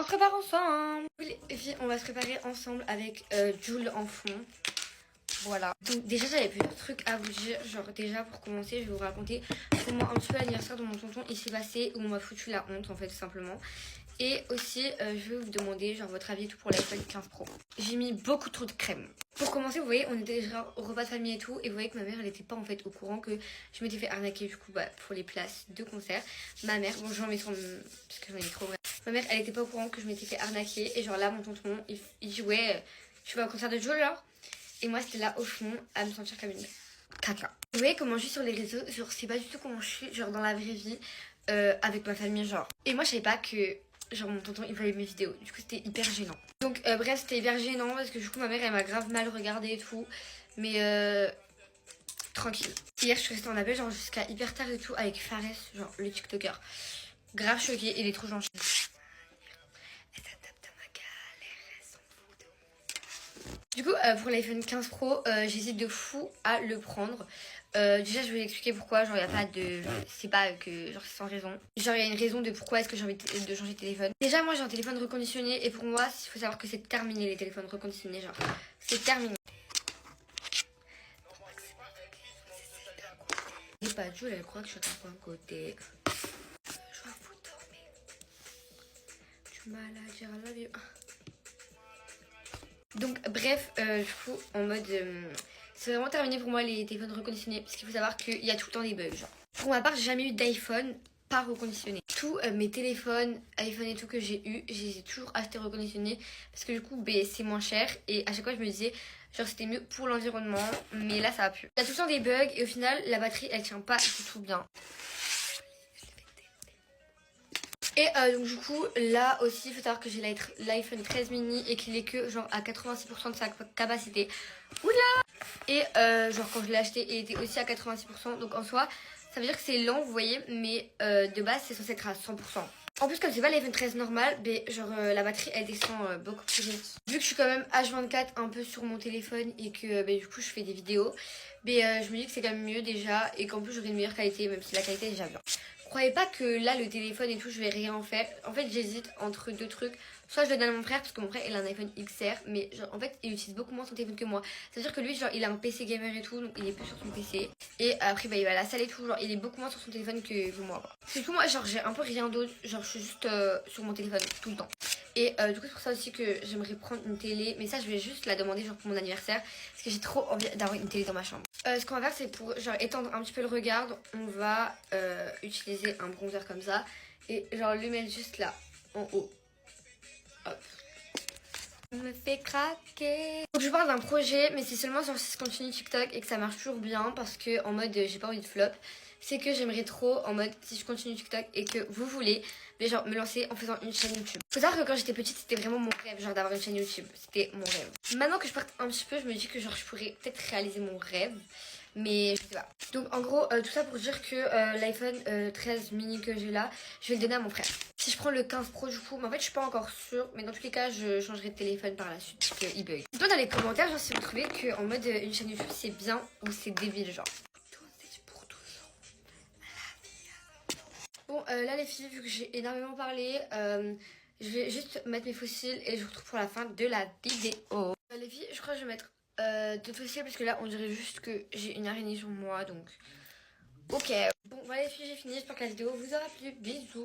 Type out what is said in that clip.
On se prépare ensemble. Les filles, on va se préparer ensemble avec Jules en fond. Voilà. Donc déjà j'avais plusieurs trucs à vous dire. Genre déjà pour commencer je vais vous raconter comment un petit peu l'anniversaire de mon tonton il s'est passé. Où on m'a foutu la honte en fait tout simplement. Et aussi je vais vous demander genre votre avis et tout pour l'iPhone 15 Pro. J'ai mis beaucoup trop de crème. Pour commencer vous voyez on était déjà au repas de famille et tout. Et vous voyez que ma mère elle était pas en fait au courant que je m'étais fait arnaquer du coup pour les places de concert. Ma mère, bon j'en mets sur parce que j'en ai trop bref. Ma mère elle était pas au courant que je m'étais fait arnaquer. Et genre là mon tonton il jouait tu vas au concert de Joe genre. Et moi c'était là au fond à me sentir comme une caca. Vous voyez comment je suis sur les réseaux, genre c'est pas du tout comment je suis genre dans la vraie vie avec ma famille genre. Et moi je savais pas que genre mon tonton il voyait mes vidéos, du coup c'était hyper gênant. Donc bref c'était hyper gênant parce que du coup ma mère elle m'a grave mal regardé et tout. Mais tranquille. Hier je suis restée en appel genre jusqu'à hyper tard et tout avec Fares, genre le tiktoker. Grave choquée, il est trop gentil. Du coup pour l'iPhone 15 Pro j'hésite de fou à le prendre. Déjà je vais expliquer pourquoi, genre il n'y a pas de... C'est pas que genre c'est sans raison. Genre il y a une raison de pourquoi est-ce que j'ai envie de changer de téléphone. Déjà moi j'ai un téléphone reconditionné et pour moi il faut savoir que c'est terminé les téléphones reconditionnés, genre c'est terminé. Et pas Jules elle croit que je suis à un côté. Je vais vous dormir. Tu m'as la dire I love you. Donc bref, du coup en mode c'est vraiment terminé pour moi les téléphones reconditionnés parce qu'il faut savoir qu'il y a tout le temps des bugs genre. Pour ma part j'ai jamais eu d'iPhone pas reconditionné. Tous mes téléphones, iPhone et tout que j'ai eu, je les ai toujours achetés reconditionnés parce que du coup c'est moins cher et à chaque fois je me disais genre c'était mieux pour l'environnement mais là ça va plus. Il y a tout le temps des bugs et au final la batterie elle tient pas du tout bien. Et donc du coup là aussi il faut savoir que j'ai l'iPhone 13 mini et qu'il est que genre à 86% de sa capacité. Oula. Et genre quand je l'ai acheté il était aussi à 86%. Donc en soi ça veut dire que c'est lent vous voyez. Mais de base c'est censé être à 100%. En plus comme c'est pas l'iPhone 13 normal, mais genre la batterie elle descend beaucoup plus vite. Vu que je suis quand même H24 un peu sur mon téléphone et que du coup je fais des vidéos, mais je me dis que c'est quand même mieux déjà et qu'en plus j'aurai une meilleure qualité même si la qualité est déjà bien. Croyez pas que là le téléphone et tout je vais rien en faire. En fait j'hésite entre deux trucs. Soit je le donne à mon frère parce que mon frère il a un iPhone XR. Mais genre en fait il utilise beaucoup moins son téléphone que moi. C'est à dire que lui genre il a un PC gamer et tout. Donc il est plus sur son PC. Et après il va à la salle et tout. Genre il est beaucoup moins sur son téléphone que moi. C'est tout moi genre j'ai un peu rien d'autre. Genre je suis juste sur mon téléphone tout le temps. Et du coup c'est pour ça aussi que j'aimerais prendre une télé. Mais ça je vais juste la demander genre pour mon anniversaire. Parce que j'ai trop envie d'avoir une télé dans ma chambre. Ce qu'on va faire c'est pour genre étendre un petit peu le regard. On va utiliser un bronzer comme ça. Et genre le mettre juste là en haut. Hop. On me fait craquer. Donc je parle d'un projet mais c'est seulement sur si je continue TikTok et que ça marche toujours bien. Parce que en mode j'ai pas envie de flop. C'est que j'aimerais trop en mode si je continue TikTok et que vous voulez mais genre me lancer en faisant une chaîne YouTube. Faut savoir que quand j'étais petite c'était vraiment mon rêve genre d'avoir une chaîne YouTube. C'était mon rêve. Maintenant que je parte un petit peu je me dis que genre je pourrais peut-être réaliser mon rêve. Mais je sais pas. Donc en gros tout ça pour dire que l'iPhone 13 mini que j'ai là je vais le donner à mon frère. Si je prends le 15 Pro du coup, mais en fait je suis pas encore sûre. Mais dans tous les cas je changerai de téléphone par la suite parce qu'il bug. Dites-moi dans les commentaires genre si vous trouvez que en mode une chaîne YouTube c'est bien ou c'est débile genre. Bon là les filles vu que j'ai énormément parlé je vais juste mettre mes fossiles et je vous retrouve pour la fin de la vidéo. Les filles je crois que je vais mettre de fossiles parce que là on dirait juste que j'ai une araignée sur moi donc ok. Bon voilà les filles j'ai fini, j'espère que la vidéo vous aura plu, bisous.